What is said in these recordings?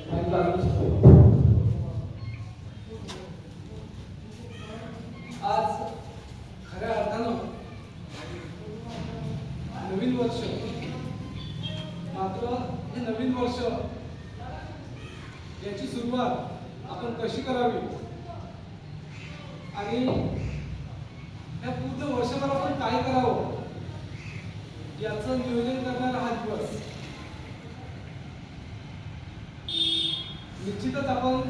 आज खऱ्या अर्थानं नवीन वर्ष, मात्र हे नवीन वर्ष याची सुरुवात आपण कशी करावी आणि या पूर्ण वर्षभर आपण काय करावं याचं नियोजन करणारा हा दिवस. निश्चितच आपण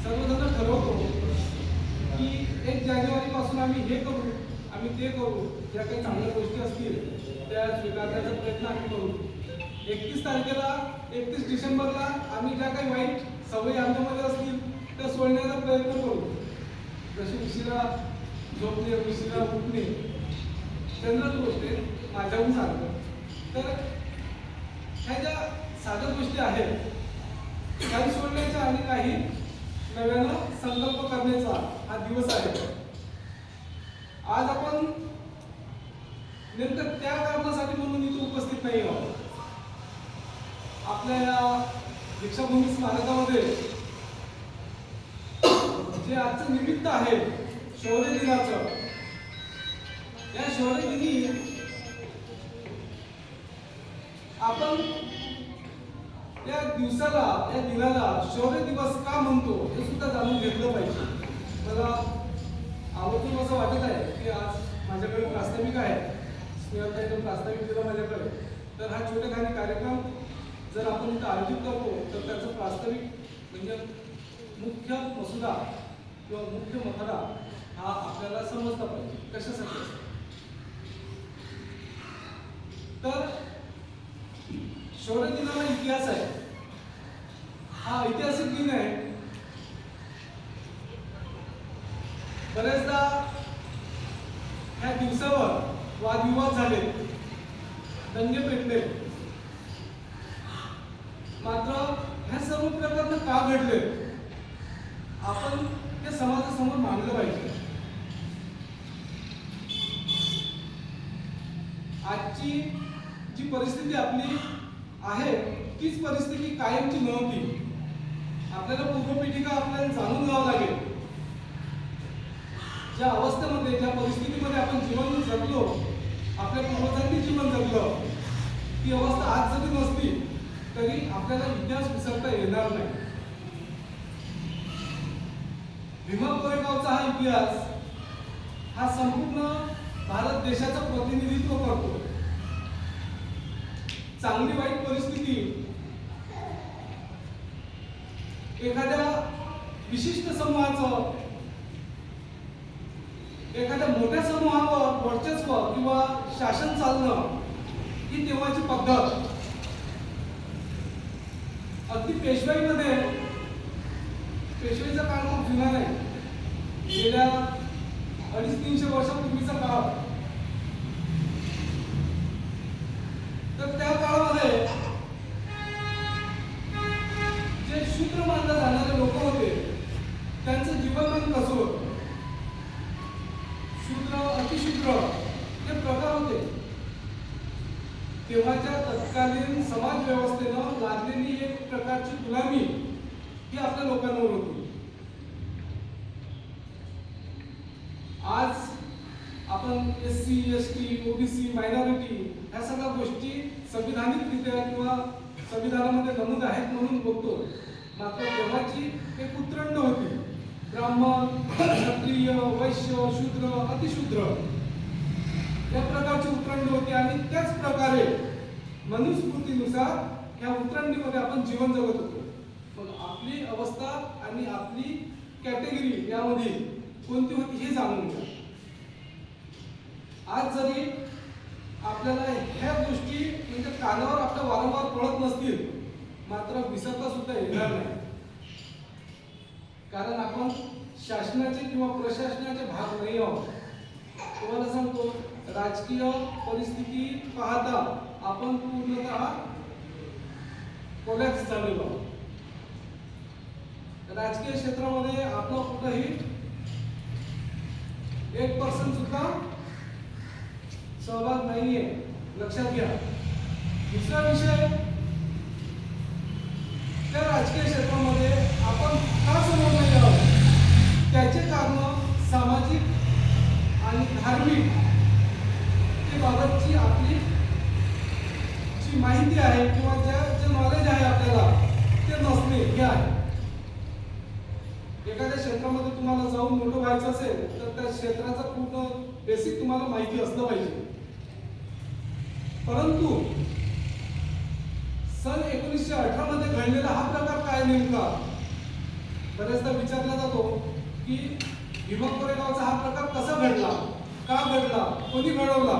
सर्वजण ठरवतो की 1 जानेवारी पासून आम्ही हे करू, आम्ही ते करू, ज्या काही चांगल्या गोष्टी असतील त्या स्वीकारण्याचा प्रयत्न आम्ही करू. 31 तारखेला 31 डिसेंबरला आम्ही ज्या काही वाईट सवयी आमच्यामध्ये असतील त्या सोडण्याचा प्रयत्न करू. जसे उशिरा झोपणे, उशिरा उठणे, जनरल गोष्ट आहे, माझ्याहून सांगतो. तर ह्या ज्या साध्या गोष्टी आहेत काही सोडण्याचा आणि काही नव्यानं संकल्प करण्याचा हा दिवस आहे. आज आपण नेमकं त्या कारणासाठी म्हणून इथे उपस्थित नाही आहोत. आपल्या या दीक्षाभूमी स्मारकामध्ये जे आजचं निमित्त आहे शौर्य दिनाचं, या शौर्य दिनी आपण या दिवसाला, या दिनाला शौर्य दिवस का म्हणतो हे सुद्धा जाणून घेतलं पाहिजे. मला आवडून असं वाटत आहे की आज माझ्याकडे प्रास्ताविक आहे, स्नेहताईने प्रास्ताविक दिलं माझ्याकडे. तर हा छोटेखानी कार्यक्रम जर आपण इथं आयोजित करतो तर त्याचं प्रास्ताविक म्हणजे मुख्य मसुदा किंवा मुख्य मथळा हा आपल्याला समजला पाहिजे कशासाठी. तर शौर्य दिनाला इतिहास आहे. हा ऐतिहासिक दिन आहे. बरेचदा ह्या दिवसावर वादविवाद झाले, दंगे पेटले, मात्र ह्या सर्व प्रकरण का घडले आपण हे समाजासमोर मांडलं पाहिजे. आजची जी परिस्थिती आपली आहे तीच परिस्थिती कायमची नव्हती. आपल्याला पूर्वपीठिका आपल्याला जाणून घ्यावं लागेल. ज्या अवस्थेमध्ये, ज्या परिस्थितीमध्ये आपण जीवन जगलो, आपल्या पूर्वजांनी जीवन जगलं, ती अवस्था आज जरी नसली तरी आपल्याला इतिहास विसरता येणार नाही. भीमा कोरेगावचा हा इतिहास हा संपूर्ण भारत देशाचं प्रतिनिधित्व करतो. चांगली वाईट परिस्थिती एखाद्या विशिष्ट समूहाचं, एखाद्या मोठ्या समूहावर वर्चस्व किंवा शासन चालणं ही तेव्हाची पद्धत. अगदी पेशवाईमध्ये, पेशवाईचा काळ खूप जुना नाही, गेल्या 250-300 वर्षापूर्वीचा काळ. तर त्या काळामध्ये जे शूद्र मानले जाणारे लोक होते त्यांचं जीवनमान कसं होतं, शूद्र अतिशूद्र हे प्रकार होते. तेव्हाच्या तत्कालीन समाज व्यवस्थेनं लागलेली एक प्रकारची गुलामी ही आपल्या लोकांवर होती. आज आपण SC, ST, OBC, मायनॉरिटी ह्या सगळ्या गोष्टी संविधानिकरित्या किंवा संविधानामध्ये नमूद आहेत म्हणून बघतो, मात्र तेव्हाची एक उतरंड होती. ब्राह्मण, क्षत्रिय, वैश्य, शूद्र, अतिशूद्र या प्रकारची उतरंड होती. आणि त्याच प्रकारे मनुस्मृतीनुसार या उतरंडीमध्ये आपण जीवन जगत होतो. पण आपली अवस्था आणि आपली कॅटेगरी यामध्ये कोणती होती हे जाणून घ्या. आज जरी आपल्याला ह्या गोष्टी म्हणजे कानावर आपल्या वारंवार पडत नसतील, मात्र विसरता सुद्धा येणार नाही. कारण आपण शासनाचे किंवा प्रशासनाचे भाग नाही आहोत. तुम्हाला सांगतो, राजकीय परिस्थिती पाहता आपण पूर्णतः कोलॅप्स झालेलो आहोत. राजकीय क्षेत्रामध्ये आपला कुठेही 1% सुद्धा सहभाग नाहीये, लक्षात घ्या. दुसरा विषय, राजकीय क्षेत्रामध्ये आपण का समोर नाही आहोत, त्याचे कारण सामाजिक आणि धार्मिक ते बाबतची आपली जी माहिती आहे किंवा जे नॉलेज आहे आपल्याला ते नसणे हे आहे. एखाद्या क्षेत्रामध्ये तुम्हाला जाऊन मोठं व्हायचं असेल तर त्या क्षेत्राचं पूर्ण बेसिक तुम्हाला माहिती असलं पाहिजे. परंतु सन 1918 मध्ये घडलेला हा प्रकार काय नेमका, बरेचदा विचारला जातो की भीमा कोरेगावचा हा प्रकार कसा घडला, का घडला, कोणी घडवला.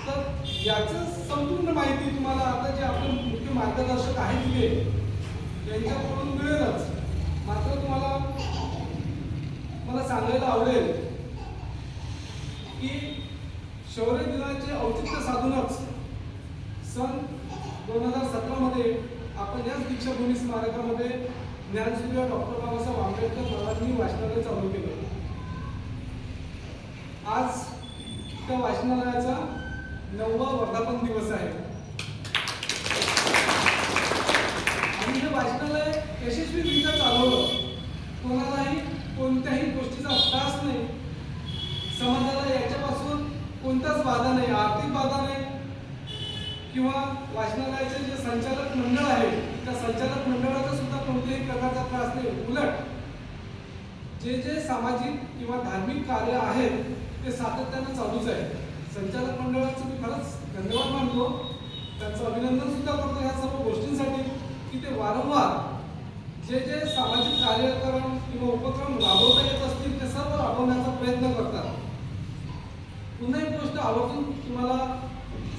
तर याचं संपूर्ण माहिती तुम्हाला आता जे आपले मुख्य मार्गदर्शक आहेत तिथे यांच्याकडून मिळेलच. मात्र तुम्हाला मला सांगायला आवडेल की शौर्य दिनाचे औचित्य साधूनच सन 2017 मध्ये आपण याच दीक्षाभूमी स्मारकामध्ये ज्ञानसूर्य डॉक्टर बाबासाहेब आंबेडकर नावानी वाचनालय चालू केलं. आज त्या वाचनालयाचा 9वा वर्धापन दिवस आहे आणि हे वाचनालय यशस्वीरित्या चालवलं. कोणालाही कोणत्याही गोष्टीचा त्रास नाही, समाजाला याच्यापासून कोणताच बाधा नाही, आर्थिक बाधा नाही किंवा वाचनालयाचे जे संचालक मंडळ आहे त्या संचालक मंडळाचा सुद्धा कोणत्याही प्रकारचा त्रास नाही. उलट जे सामाजिक किंवा धार्मिक कार्य आहेत ते सातत्याने चालूच आहे. संचालक मंडळाचं मी खरंच धन्यवाद मानतो, त्यांचं अभिनंदन सुद्धा करतो ह्या सर्व गोष्टींसाठी की ते वारंवार जे सामाजिक कार्यक्रम किंवा उपक्रम राबवता येत असतील ते सर्व राबवण्याचा प्रयत्न करतात. पुन्हा एक गोष्ट आवर्जून तुम्हाला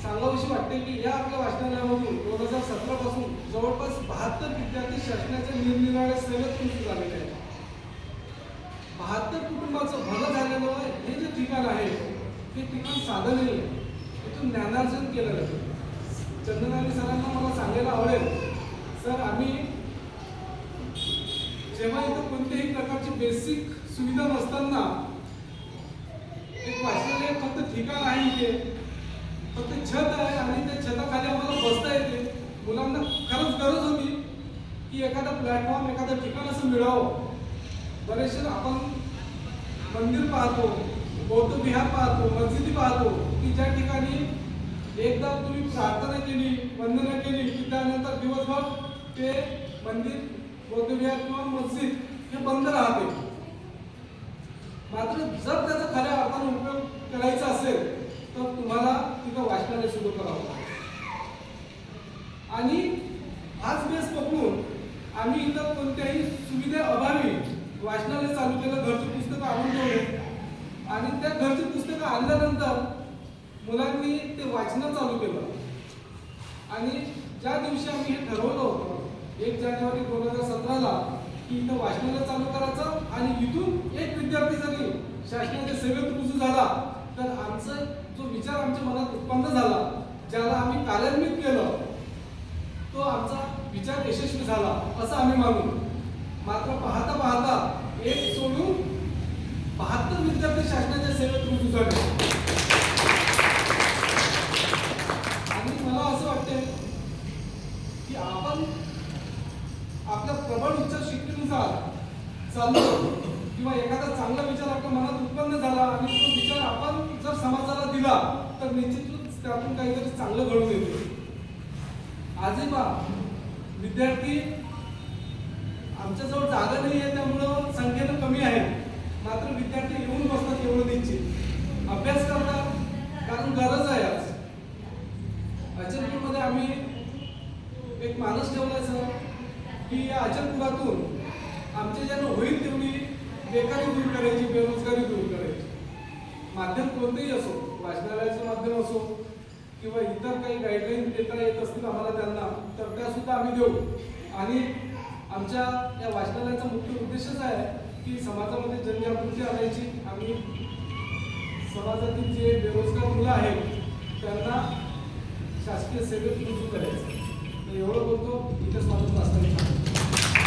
सांगावीशी वाटते की या आपल्या वाचनालयामधून 2017 पासून जवळपास 72 विद्यार्थी शासनाच्या निरनिराळ्या सेवेत रुजू झालेले आहेत. 72 कुटुंबाचं भलं झालेलं हे जे ठिकाण आहे ते ठिकाण साधं नाही, इथून ज्ञानार्जन केलं जातं. चंदनानी सरांना मला सांगायला आवडेल, सर आम्ही जेव्हा इथं कोणत्याही प्रकारची बेसिक सुविधा नसताना एक वाचनालय फक्त ठिकाण आहे, इथे फक्त छत आहे आणि त्या छताखाली आम्हाला बसता येते. मुलांना खरंच गरज होती की एखादा प्लॅटफॉर्म एखादं ठिकाण असं मिळावं. बरेचसे आपण मंदिर पाहतो, बौद्ध विहार पाहतो, मस्जिदी पाहतो की ज्या ठिकाणी एकदा तुम्ही प्रार्थना केली, वंदना केली की त्यानंतर दिवसभर ते मंदिर, बौद्ध विहार किंवा मस्जिद हे बंद राहते. मात्र जर त्याचा खऱ्या अर्थाने उपयोग करायचा असेल तर तुम्हाला तिथं वाचनालय सुरू करावं. आणि हाच बेस पकडून आम्ही इथं कोणत्याही सुविधा अभावी वाचनालय चालू केलं. घरची पुस्तकं आणून ठेवले आणि त्या घरची पुस्तकं आणल्यानंतर मुलांनी ते वाचणं चालू केलं. आणि ज्या दिवशी आम्ही हे ठरवलं होतं 1 जानेवारी 2017 की इथं वाचनालय चालू करायचं आणि इथून एक विद्यार्थी जरी शासनाच्या सेवेत रुजू झाला तर आमचा जो विचार आमच्या मनात उत्पन्न झाला, ज्याला आम्ही कार्यान्वित केलं, तो आमचा विचार यशस्वी झाला असं आम्ही मानू. मात्र पाहता पाहता एक सोडून 72 विद्यार्थी शासनाच्या सेवेत रुजू झाले. आणि मला असं वाटते की आपण आपल्या प्रबळ उच्च शिकण्यानुसार चाललो किंवा एखादा चांगला विचार आपल्या मनात उत्पन्न झाला आणि तो विचार आपण जर समाजाला दिला तर निश्चितच त्यातून काहीतरी चांगलं घडून येते. आजही विद्यार्थी आमच्याजवळ जागा नाही आहे त्यामुळं संख्येनं कमी आहे, मात्र विद्यार्थी येऊन बसतात एवढं निश्चित अभ्यास करतात कारण गरज आहे. आज अचलपूरमध्ये आम्ही एक माणूस ठेवलाय सर की या अचलपुरातून आमच्या ज्यानं होईल तेवढी बेकारी दूर करायची, बेरोजगारी दूर करायची. माध्यम कोणतेही असो, वाचनालयाचं माध्यम असो किंवा इतर काही गाईडलाईन देता येत असतील आम्हाला त्यांना तर त्या सुद्धा आम्ही देऊ. आणि आमच्या या वाचनालयाचा मुख्य उद्देशच आहे की समाजामध्ये जनजागृती आणायची आणि समाजातील जे बेरोजगार मुलं आहेत त्यांना शासकीय सेवेत रुजू करायचं. एवढं बोलतो, इथेच माझं वाचनालय